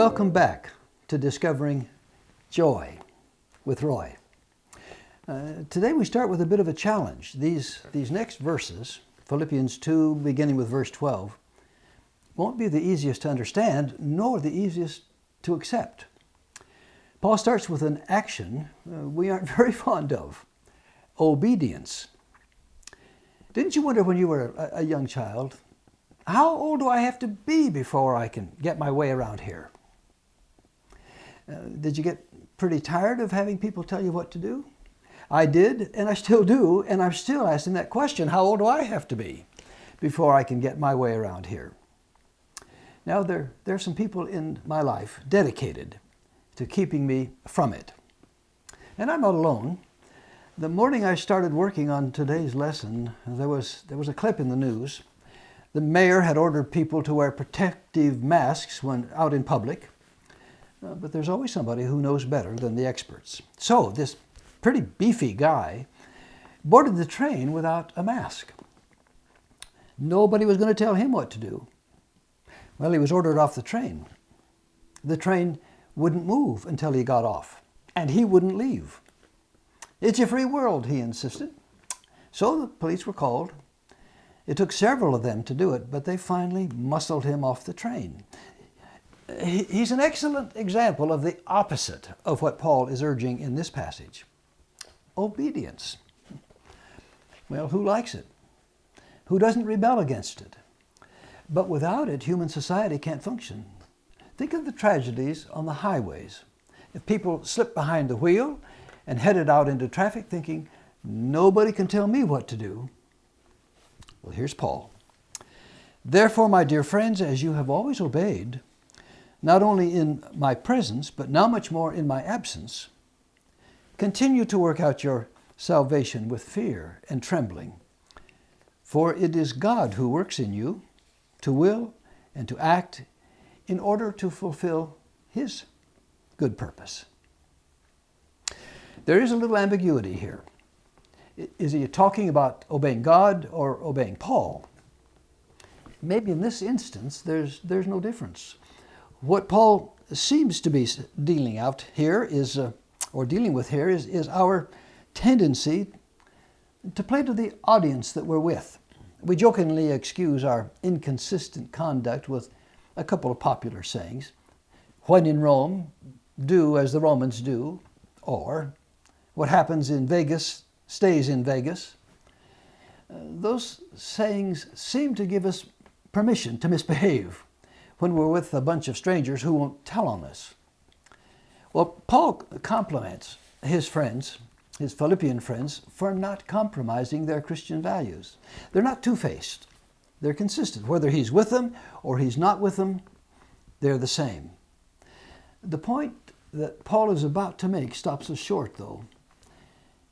Welcome back to Discovering Joy with Roy. Today we start with a bit of a challenge. These next verses, Philippians 2, beginning with verse 12, won't be the easiest to understand, nor the easiest to accept. Paul starts with an action we aren't very fond of: obedience. Didn't you wonder when you were a young child, how old do I have to be before I can get my way around here? Did you get pretty tired of having people tell you what to do? I did, and I still do, and I'm still asking that question: how old do I have to be before I can get my way around here? Now, there are some people in my life dedicated to keeping me from it. And I'm not alone. The morning I started working on today's lesson, there was a clip in the news. The mayor had ordered people to wear protective masks when out in public. But there's always somebody who knows better than the experts. So this pretty beefy guy boarded the train without a mask. Nobody was going to tell him what to do. Well, he was ordered off the train. The train wouldn't move until he got off, and he wouldn't leave. It's a free world, he insisted. So the police were called. It took several of them to do it, but they finally muscled him off the train. He's an excellent example of the opposite of what Paul is urging in this passage: obedience. Well, who likes it? Who doesn't rebel against it? But without it, human society can't function. Think of the tragedies on the highways. If people slip behind the wheel and headed out into traffic thinking, nobody can tell me what to do. Well, here's Paul. Therefore, my dear friends, as you have always obeyed, not only in my presence, but now much more in my absence, continue to work out your salvation with fear and trembling. For it is God who works in you to will and to act in order to fulfill His good purpose. There is a little ambiguity here. Is he talking about obeying God or obeying Paul? Maybe in this instance, there's no difference. What Paul seems to be dealing with here is our tendency to play to the audience that we're with. We jokingly excuse our inconsistent conduct with a couple of popular sayings. When in Rome, do as the Romans do, or what happens in Vegas stays in Vegas. Those sayings seem to give us permission to misbehave when we're with a bunch of strangers who won't tell on us. Well, Paul compliments his friends, his Philippian friends, for not compromising their Christian values. They're not two-faced. They're consistent. Whether he's with them or he's not with them, they're the same. The point that Paul is about to make stops us short, though.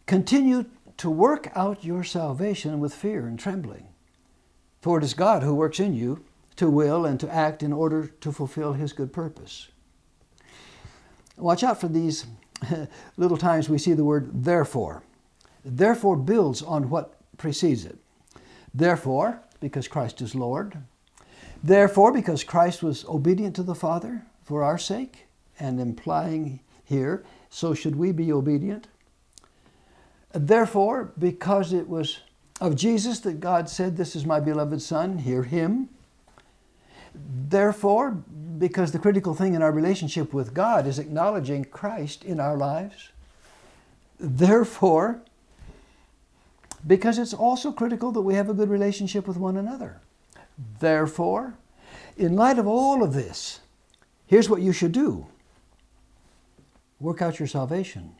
Continue to work out your salvation with fear and trembling. For it is God who works in you to will and to act in order to fulfill His good purpose. Watch out for these little times we see the word therefore. Therefore builds on what precedes it. Therefore, because Christ is Lord. Therefore, because Christ was obedient to the Father for our sake, and implying here, so should we be obedient. Therefore, because it was of Jesus that God said, "This is my beloved Son, hear Him." Therefore, because the critical thing in our relationship with God is acknowledging Christ in our lives. Therefore, because it's also critical that we have a good relationship with one another. Therefore, in light of all of this, here's what you should do. Work out your salvation.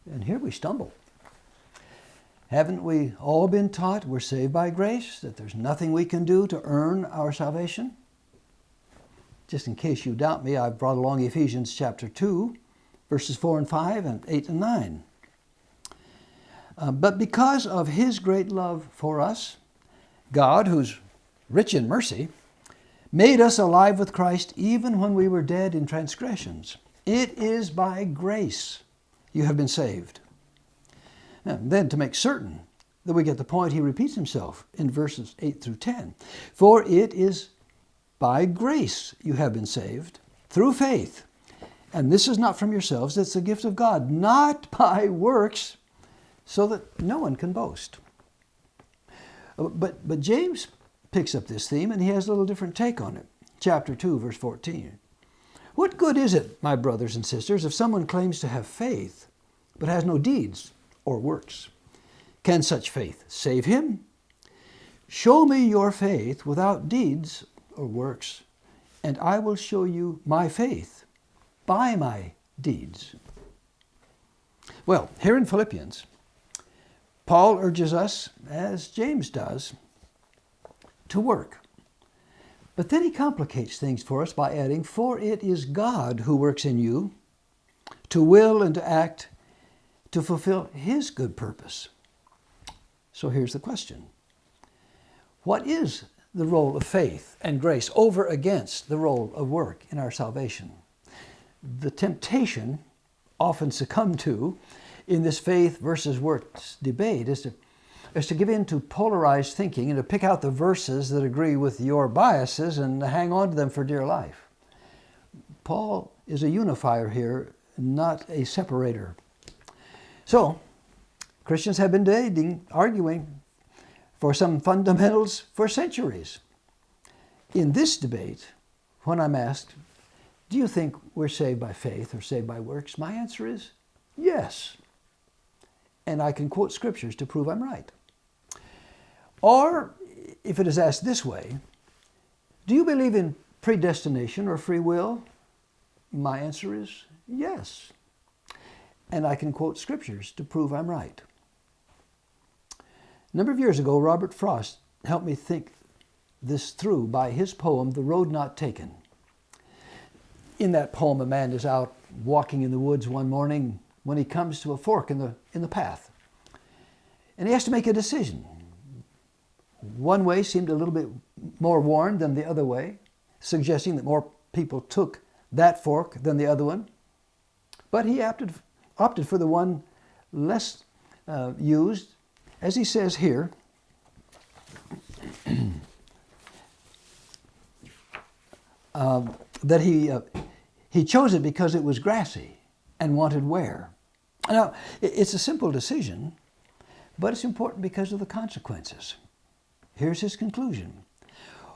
And here we stumble. Haven't we all been taught we're saved by grace, that there's nothing we can do to earn our salvation? Just in case you doubt me, I've brought along Ephesians chapter 2, verses 4 and 5 and 8 and 9. But because of His great love for us, God, who's rich in mercy, made us alive with Christ even when we were dead in transgressions. It is by grace you have been saved. Now, then, to make certain that we get the point, he repeats himself in verses 8 through 10. For it is by grace you have been saved, through faith. And this is not from yourselves, it's a gift of God, not by works, so that no one can boast. But James picks up this theme, and he has a little different take on it. Chapter 2, verse 14. What good is it, my brothers and sisters, if someone claims to have faith, but has no deeds or works? Can such faith save him? Show me your faith without deeds or works, and I will show you my faith by my deeds. Well, here in Philippians, Paul urges us, as James does, to work. But then he complicates things for us by adding, for it is God who works in you to will and to act to fulfill his good purpose. So here's the question. What is the role of faith and grace over against the role of work in our salvation? The temptation often succumbed to in this faith versus works debate is to give in to polarized thinking and to pick out the verses that agree with your biases and hang on to them for dear life. Paul is a unifier here, not a separator. So, Christians have been debating, arguing for some fundamentals for centuries. In this debate, when I'm asked, do you think we're saved by faith or saved by works? My answer is yes. And I can quote scriptures to prove I'm right. Or, if it is asked this way, do you believe in predestination or free will? My answer is yes. And I can quote scriptures to prove I'm right. A number of years ago, Robert Frost helped me think this through by his poem, The Road Not Taken. In that poem, a man is out walking in the woods one morning when he comes to a fork in the path. And he has to make a decision. One way seemed a little bit more worn than the other way, suggesting that more people took that fork than the other one. But he opted for the one less used, as he says here, that he chose it because it was grassy and wanted wear. Now, it's a simple decision, but it's important because of the consequences. Here's his conclusion.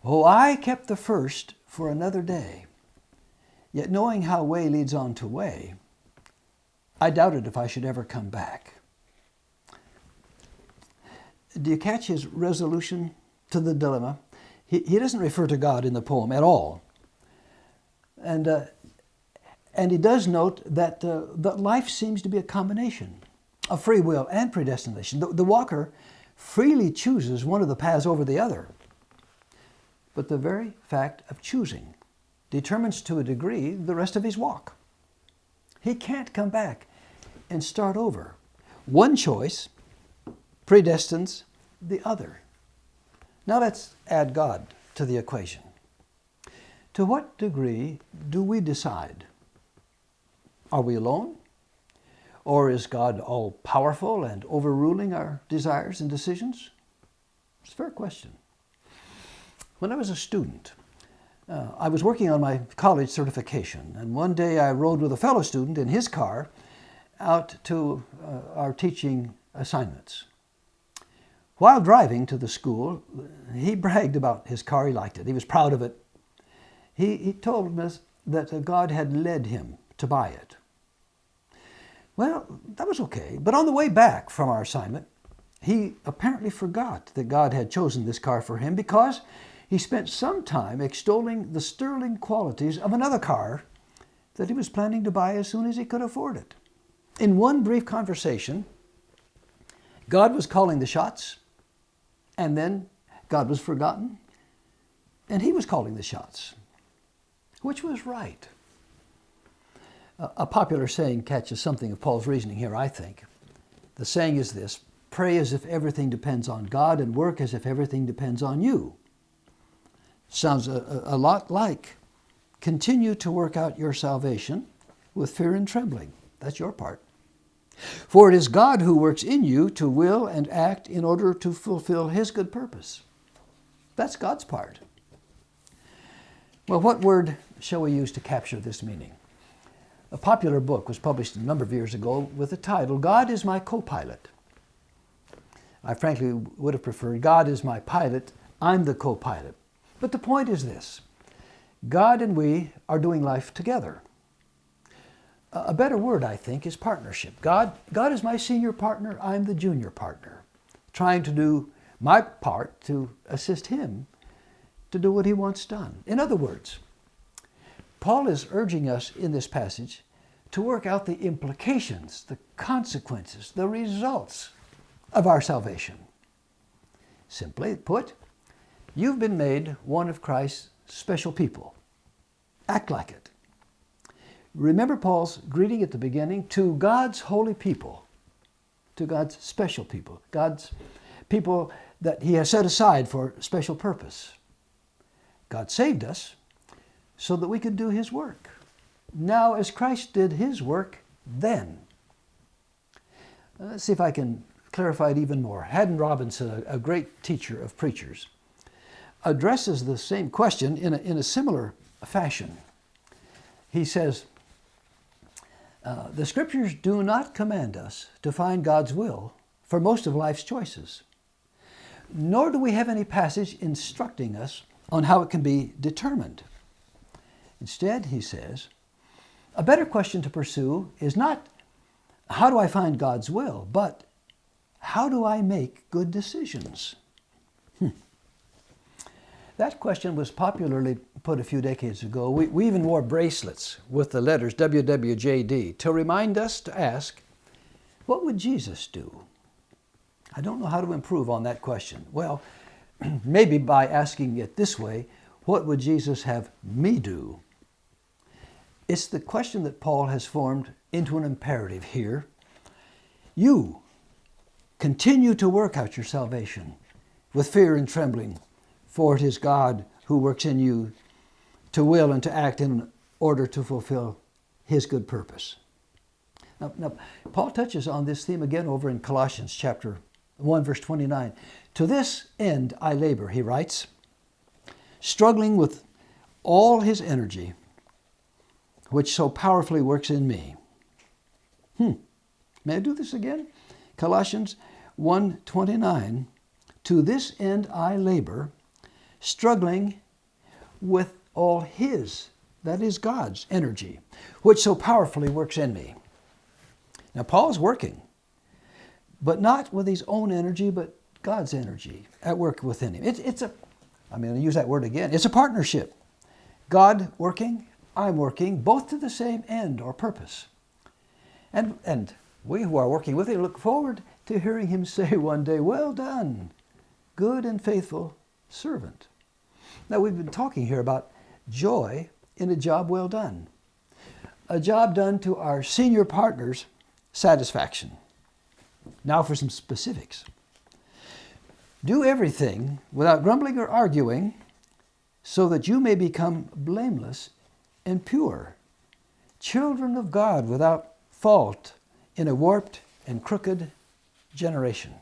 Oh, I kept the first for another day, yet knowing how way leads on to way, I doubted if I should ever come back. Do you catch his resolution to the dilemma? He doesn't refer to God in the poem at all. And he does note that life seems to be a combination of free will and predestination. The walker freely chooses one of the paths over the other. But the very fact of choosing determines to a degree the rest of his walk. He can't come back and start over. One choice predestines the other. Now let's add God to the equation. To what degree do we decide? Are we alone? Or is God all-powerful and overruling our desires and decisions? It's a fair question. When I was a student, I was working on my college certification, and one day I rode with a fellow student in his car out to our teaching assignments. While driving to the school, he bragged about his car. He liked it. He was proud of it. He told us that God had led him to buy it. Well, that was okay. But on the way back from our assignment, he apparently forgot that God had chosen this car for him because he spent some time extolling the sterling qualities of another car that he was planning to buy as soon as he could afford it. In one brief conversation, God was calling the shots, and then God was forgotten, and he was calling the shots. Which was right? A popular saying catches something of Paul's reasoning here, I think. The saying is this: pray as if everything depends on God and work as if everything depends on you. Sounds a lot like continue to work out your salvation with fear and trembling. That's your part. For it is God who works in you to will and act in order to fulfill his good purpose. That's God's part. Well, what word shall we use to capture this meaning? A popular book was published a number of years ago with the title, God is My Co-Pilot. I frankly would have preferred, God is my pilot, I'm the co-pilot. But the point is this, God and we are doing life together. A better word, I think, is partnership. God is my senior partner, I'm the junior partner, trying to do my part to assist him to do what he wants done. In other words, Paul is urging us in this passage to work out the implications, the consequences, the results of our salvation. Simply put, you've been made one of Christ's special people. Act like it. Remember Paul's greeting at the beginning, to God's holy people, to God's special people, God's people that he has set aside for special purpose. God saved us so that we could do his work. Now, as Christ did his work then. Let's see if I can clarify it even more. Haddon Robinson, a great teacher of preachers, addresses the same question in a similar fashion. He says, the Scriptures do not command us to find God's will for most of life's choices, nor do we have any passage instructing us on how it can be determined. Instead, he says, a better question to pursue is not, how do I find God's will, but how do I make good decisions? That question was popularly put a few decades ago. We even wore bracelets with the letters WWJD to remind us to ask, what would Jesus do? I don't know how to improve on that question. Well, maybe by asking it this way, what would Jesus have me do? It's the question that Paul has formed into an imperative here. You continue to work out your salvation with fear and trembling, for it is God who works in you to will and to act in order to fulfill his good purpose. Now, Paul touches on this theme again over in Colossians chapter 1, verse 29. To this end I labor, he writes, struggling with all his energy, which so powerfully works in me. May I do this again? Colossians 1:29. To this end I labor, struggling with all his, that is God's, energy, which so powerfully works in me. Now Paul's working, but not with his own energy, but God's energy at work within him. I'm going to use that word again. It's a partnership. God working, I'm working, both to the same end or purpose. And we who are working with him look forward to hearing him say one day, well done, good and faithful servant. Now we've been talking here about joy in a job well done. A job done to our senior partner's satisfaction. Now for some specifics. Do everything without grumbling or arguing, so that you may become blameless and pure, children of God without fault in a warped and crooked generation.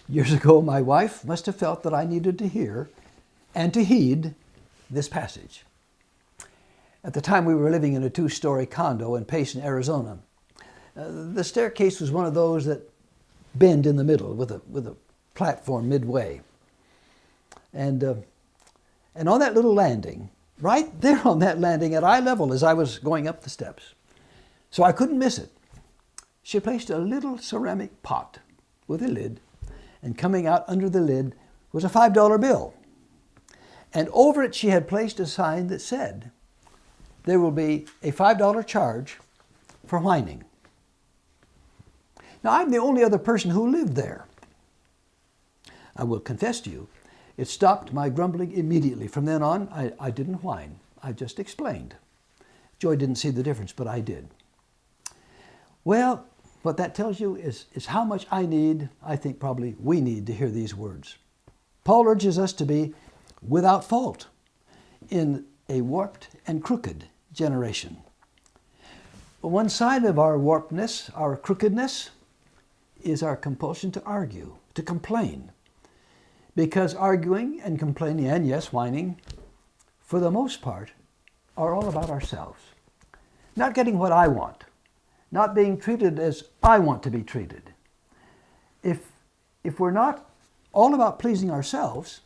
Years ago, my wife must have felt that I needed to hear and to heed this passage. At the time, we were living in a 2-story condo in Payson, Arizona. The staircase was one of those that bend in the middle with a platform midway. And on that little landing, right there on that landing at eye level as I was going up the steps, so I couldn't miss it, she placed a little ceramic pot with a lid, and coming out under the lid was a $5 bill. And over it she had placed a sign that said, there will be a $5 charge for whining. Now, I'm the only other person who lived there. I will confess to you, it stopped my grumbling immediately. From then on, I didn't whine. I just explained. Joy didn't see the difference, but I did. Well, what that tells you is how much I think probably we need to hear these words. Paul urges us to be without fault in a warped and crooked generation. One side of our warpedness, our crookedness, is our compulsion to argue, to complain. Because arguing and complaining, and yes, whining, for the most part, are all about ourselves. Not getting what I want, not being treated as I want to be treated. If we're not all about pleasing ourselves,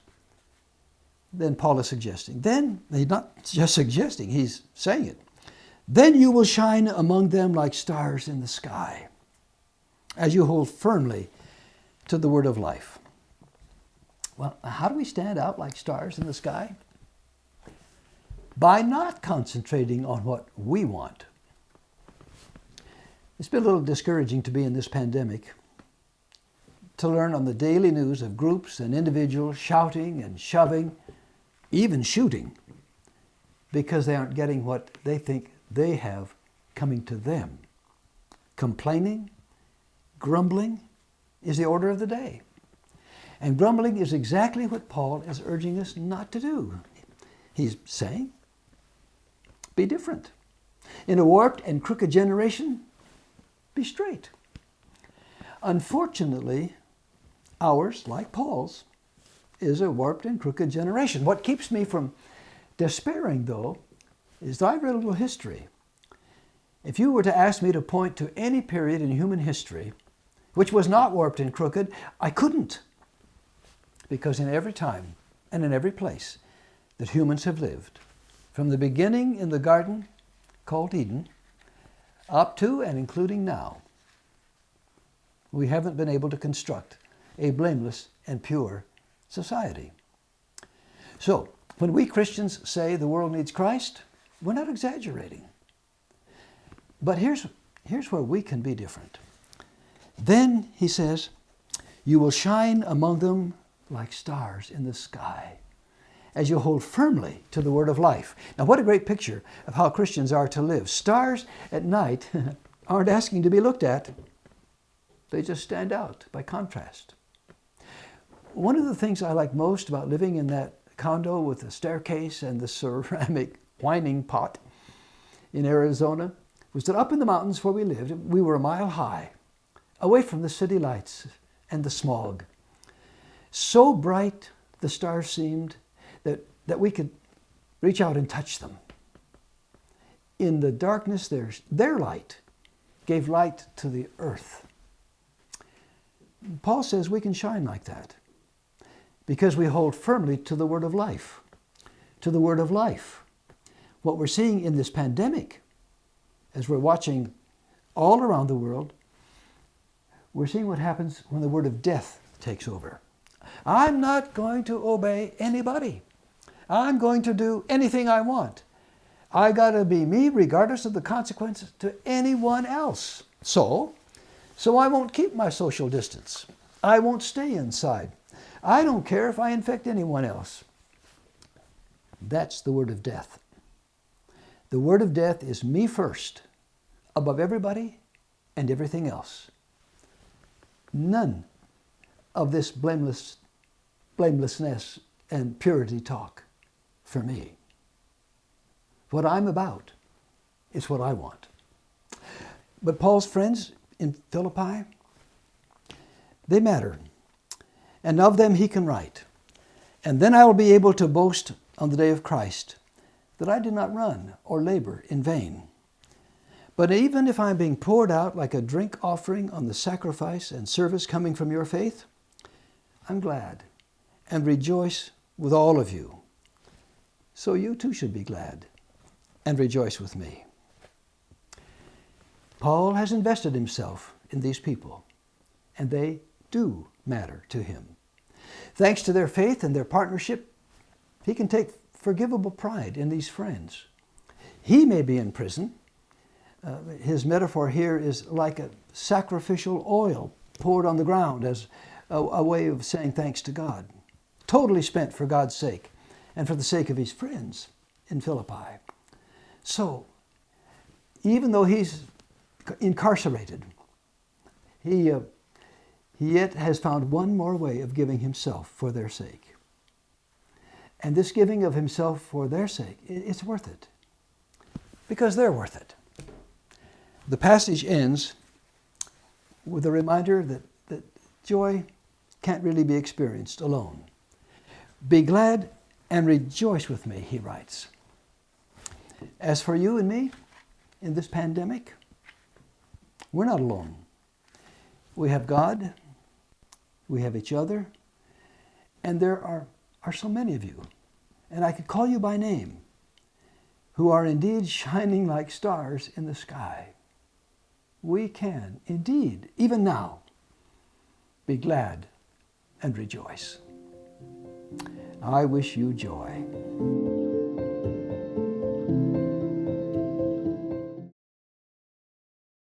then Paul is suggesting, then, he's not just suggesting, he's saying it, then you will shine among them like stars in the sky, as you hold firmly to the word of life. Well, how do we stand out like stars in the sky? By not concentrating on what we want. It's been a little discouraging to be in this pandemic, to learn on the daily news of groups and individuals shouting and shoving, even shooting, because they aren't getting what they think they have coming to them. Complaining, grumbling is the order of the day. And grumbling is exactly what Paul is urging us not to do. He's saying, be different. In a warped and crooked generation, be straight. Unfortunately, ours, like Paul's, is a warped and crooked generation. What keeps me from despairing, though, is that I've read a little history. If you were to ask me to point to any period in human history which was not warped and crooked, I couldn't. Because in every time and in every place that humans have lived, from the beginning in the garden called Eden, up to and including now, we haven't been able to construct a blameless and pure society. So, when we Christians say the world needs Christ, we're not exaggerating. But here's where we can be different. Then, he says, you will shine among them like stars in the sky, as you hold firmly to the word of life. Now, what a great picture of how Christians are to live. Stars at night aren't asking to be looked at. They just stand out by contrast. One of the things I like most about living in that condo with the staircase and the ceramic whining pot in Arizona was that up in the mountains where we lived, we were a mile high, away from the city lights and the smog. So bright the stars seemed that we could reach out and touch them. In the darkness, their light gave light to the earth. Paul says we can shine like that because we hold firmly to the word of life. To the word of life. What we're seeing in this pandemic, as we're watching all around the world, we're seeing what happens when the word of death takes over. I'm not going to obey anybody. I'm going to do anything I want. I got to be me regardless of the consequences to anyone else. So I won't keep my social distance. I won't stay inside. I don't care if I infect anyone else. That's the word of death. The word of death is me first, above everybody and everything else. None of this blamelessness and purity talk for me. What I'm about is what I want. But Paul's friends in Philippi, they matter. And of them he can write. And then I will be able to boast on the day of Christ that I did not run or labor in vain. But even if I'm being poured out like a drink offering on the sacrifice and service coming from your faith, I'm glad and rejoice with all of you. So you too should be glad and rejoice with me. Paul has invested himself in these people, and they do matter to him. Thanks to their faith and their partnership, he can take forgivable pride in these friends. He may be in prison. His metaphor here is like a sacrificial oil poured on the ground as a way of saying thanks to God. Totally spent for God's sake and for the sake of his friends in Philippi. So, even though he's incarcerated, he yet has found one more way of giving himself for their sake. And this giving of himself for their sake, it's worth it. Because they're worth it. The passage ends with a reminder that joy can't really be experienced alone. Be glad and rejoice with me, he writes. As for you and me in this pandemic, we're not alone. We have God, we have each other, and there are so many of you, and I could call you by name, who are indeed shining like stars in the sky. We can indeed, even now, be glad and rejoice. I wish you joy.